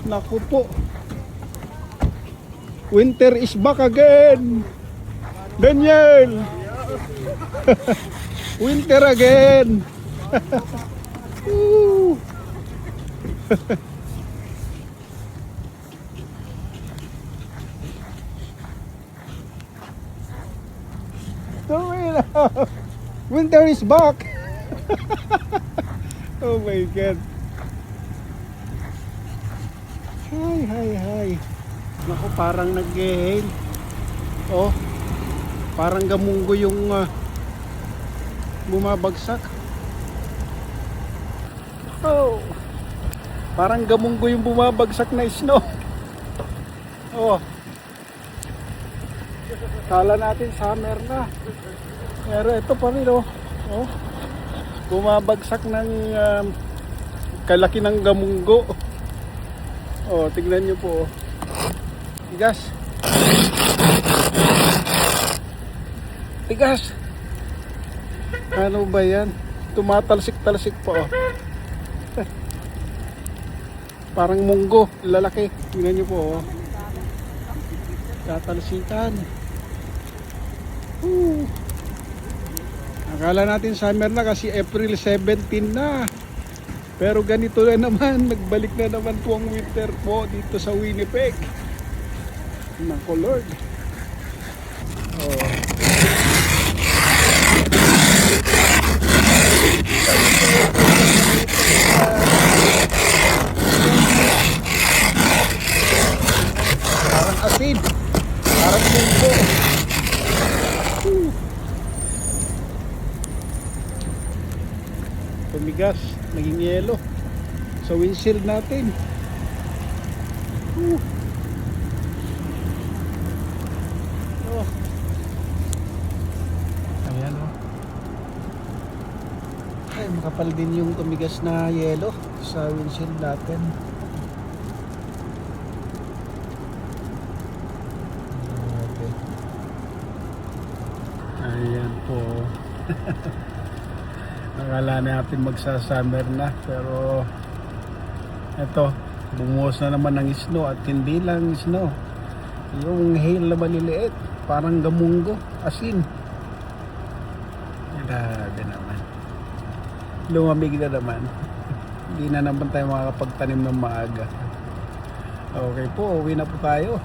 Naku po. Winter is back again. Daniel. Winter again. Woo. Winter is back. Oh my God. Hi. Naku, parang nag-hail. Oh, parang gamunggo yung bumabagsak. Oh, parang gamunggo yung bumabagsak na snow. Oh, kala natin summer na. Pero ito pa rin, oh. Oh, bumabagsak ng kalaki ng gamunggo. Oh, tignan nyo po, oh. Tigas. Tigas. Ano ba yan? Tumatalsik-talsik po, oh. Parang munggo, lalaki. Tingnan nyo po, oh. Tatalsikan. Akala natin summer na kasi April 17 na. Pero ganito na naman, nagbalik na naman po ang winter po dito sa Winnipeg. Nako Lord. Oh. Parang asin. Parang munggo. Tumigas, naging yelo sa windshield natin. Oh. Ayan, oh. Ay, makapal din yung tumigas na yelo sa windshield natin. Okay. Ayan po. Akala natin magsa-summer na, pero eto, bumuhos na naman ng snow, at hindi lang snow, yung hail na maliliit, parang gamunggo, asin. Grabe naman, lumamig na naman. Hindi na naman tayo makakapagtanim ng maaga. Okay po, uwi na po tayo.